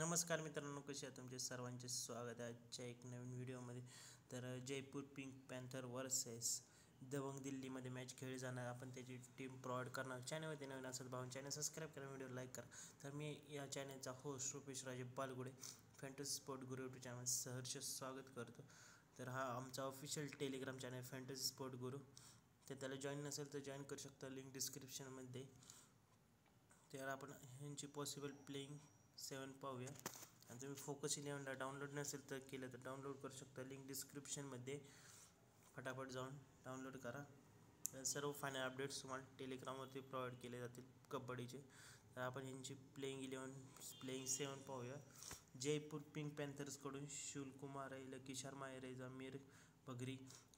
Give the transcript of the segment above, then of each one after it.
नमस्कार मित्रांनो, कसे आहे तुमचे सर्वांचे स्वागत आहे आजच्या एक नवीन व्हिडिओमध्ये. तर Jaipur pink panther versus Dabang दिल्लीमध्ये मॅच खेळली जाणार. आपण त्याची टीम प्रोव्हाइड करणार. चॅनलवरती नवीन असेल भाऊन चॅनल सबस्क्राईब करा, व्हिडिओ लाईक करा. तर मी या चॅनलचा होस्ट रुपेश राजे पालगुडे फॅन्टसी स्पोर्ट गुरु यूट्यूब चॅनल सहर्ष स्वागत करतो. तर हा आमचा official Telegram channel fantasy sport गुरु. तर त्याला जॉईन नसेल तर जॉईन करू शकता, लिंक डिस्क्रिप्शनमध्ये. तर आपण ह्यांची पॉसिबल प्लेइंग 7 पाहूया. आणि तुम्ही फोकस 11ला डाउनलोड नसेल तर केलं तर डाउनलोड करू शकता, लिंक डिस्क्रिप्शनमध्ये. फटाफट जाऊन डाउनलोड करा. सर्व फायनल अपडेट्स तुम्हाला टेलिग्रामवरती प्रोव्हाइड केले जातील कबड्डीचे. तर आपण ह्यांची प्लेइंग 7 पाहूया. जयपूर पिंक पॅन्थर्सकडून शिवकुमार आहे, लकी शर्मा आहे, रेजा मीर बगरी,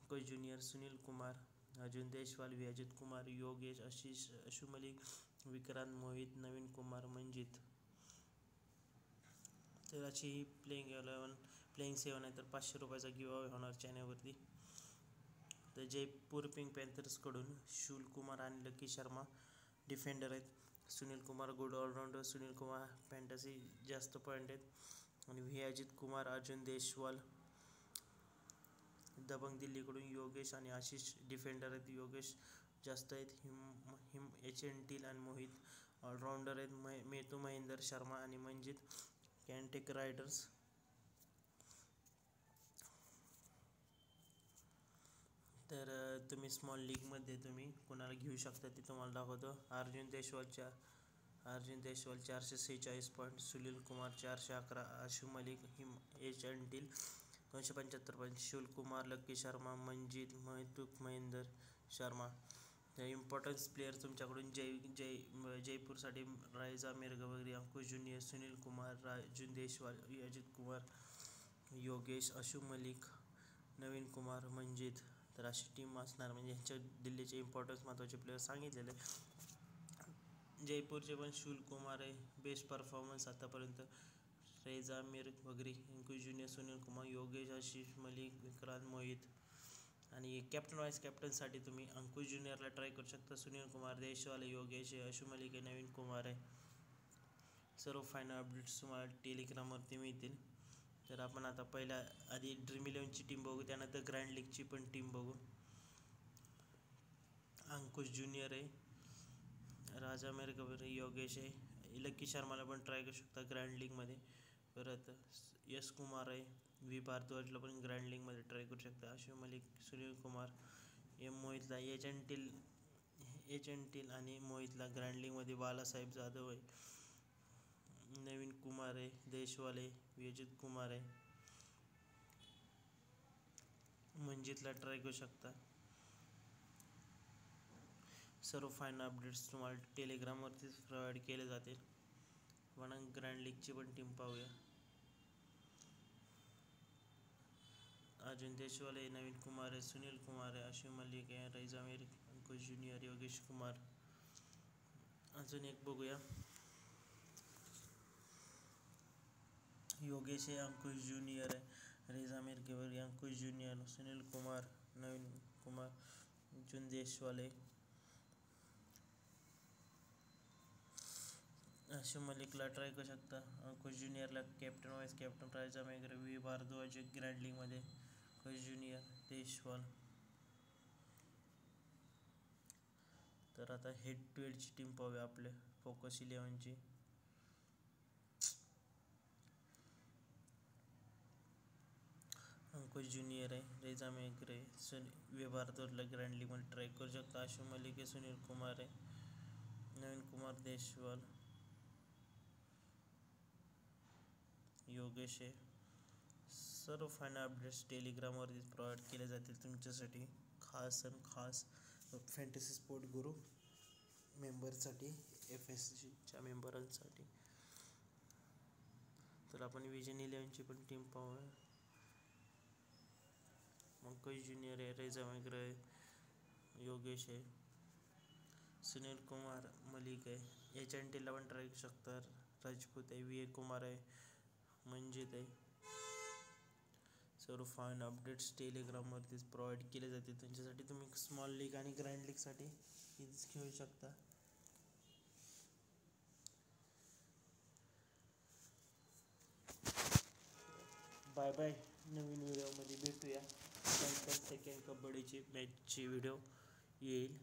कोच ज्युनियर, सुनील कुमार, अर्जुन देशवाल, विजित कुमार, योगेश, आशिष, अशु मलिक, विक्रांत, मोहित, नवीन कुमार, मंजित. तर अशी ही प्लेइंग 7 आहे. तर 500 रुपयाचा गिव्ह होणार चॅनलवरती. तर जयपूर पिंक पॅन्थर्सकडून शिवकुमार आणि लकी शर्मा डिफेंडर आहेत. Sunil Kumar good all-rounder, Sunil Kumar fantasy जास्त पॉईंट आहेत. आणि विजित कुमार, अर्जुन देशवाल. दबंग दिल्लीकडून योगेश आणि आशिष डिफेंडर आहेत. योगेश जास्त आहेत. हिम HNT आणि मोहित ऑलराऊंडर आहेत. मेतू महेंदर शर्मा आणि मंजित कॅनटेक रायडर्स. तर तुम्ही स्मॉल लीगमध्ये तुम्ही कोणाला घेऊ शकता ते तुम्हाला दाखवतो. अर्जुन देशवाल 446 पॉईंट, सुनील कुमार 411, आशु मलिक, हिम HNT 275 पॉईंट, शिवकुमार, लकी शर्मा, मंजित, मेहतूक महेंदर शर्मा. इम्पॉर्टन्स प्लेयर तुमच्याकडून जयपूरसाठी रायजा मिरगवरी, अंकुश ज्युनियर, सुनील कुमार, अर्जुन देशवाल, अजित कुमार, योगेश, अशु मलिक, नवीन कुमार, मंजित. तर अशी टीम असणार. म्हणजे ह्यांच्या दिल्लीचे इम्पॉर्टन्स महत्त्वाचे प्लेयर सांगितलेले. जयपूरचे पण शिवकुमार आहे, बेस्ट परफॉर्मन्स आतापर्यंत. रेजा मीर बगरी, अंकुश ज्युनियर, सुनील कुमार, योगेश, आशिष मलिक, विक्रांत, मोहित. आणि कॅप्टन वाईस कॅप्टनसाठी तुम्ही अंकुश ज्युनियरला ट्राय करू शकता. सुनील कुमार, देशवाले, योगेश आहे, अशु मलिक आहे, नवीन कुमार आहे. सर्व फायनल अपडेट्स तुम्हाला टेलिग्रामवरती मिळतील. तर आपण आता आधी ड्रीम 11ची टीम बघू, त्यानंतर ग्रँड लीगची पण टीम बघू. अंकुश ज्युनियर आहे, राजा मिरगवरी, योगेश आहे, लकी शर्माला पण ट्राय करू शकता ग्रँड लीगमध्ये. परत यश कुमार आहे, भारद्वाजला पण ग्रँड लीगमध्ये ट्राय करू शकता. अशु मलिक, सुनील कुमार, मोहितला HNT आणि मोहितला ग्रँड लीगमध्ये. बालासाहेब जाधव आहे, नवीन कुमार आहे, देशवाल आहे, विजित कुमार आहे, मंजितला ट्राय करू शकता. सर्व फायनल अपडेट्स तुम्हाला टेलिग्रामवरतीच प्रोव्हाइड केले जातील. म्हणून ग्रँड लीगची पण टीम पाहूया. अर्जुन देशवाल आहे, नवीन कुमार आहे, सुनील कुमार आहे, अशु मलिक आहे, Reza Mir, Ankush junior, Yogesh Kumar. अजून एक बघूया. योगेश आहे, अंकुश ज्युनियर आहे, रेजा मीर केवरी, अंकुश ज्युनियर, सुनील कुमार, नवीन कुमार, अर्जुन देशवाल आहे, अशु मलिकला ट्राय करू शकता. अंकुश ज्युनियरला captain vice captain Reza Mir, Bhardwaj grand लीगमध्ये, अंकुश ज्युनियर, देशवाल. तर आता हेड टू हेडची टीम पाहूया आपले फोकस 11ची. अंकुश ज्युनियर आहे, रेजा मेघर आहे, भारद्वाजला ग्रँड लीगमध्ये ट्राय करू शकता. अशु मलिक आहे, सुनील कुमार आहे, नवीन कुमार, देशवाल, योगेश आहे. सर्व फायनल अपडेट्स टेलिग्रामवरती प्रोव्हाइड केले जातील तुमच्यासाठी, खास फॅन्टसी स्पोर्ट गुरु मेंबरसाठी, FSGच्या मेंबरांसाठी. तर आपण विजन 11ची पण टीम पाहूया. अंकुश ज्युनियर आहे, रेजा मेघर आहे, योगेश आहे, सुनील कुमार, मलिक आहे, HNTला पण ट्राय करू शकता. राजपूत आहे, VA कुमार आहे, मंजित आहे. सर्व फायनल अपडेट्स टेलिग्रामवरतीच प्रोव्हाइड केले जाते त्यांच्यासाठी. तुम्ही स्मॉल लीग आणि ग्रँड लीगसाठी इथेच खेळू शकता. Bye bye. नवीन व्हिडिओमध्ये भेटूया. नंतर सेकंड कबड्डीची मॅचची व्हिडिओ येईल.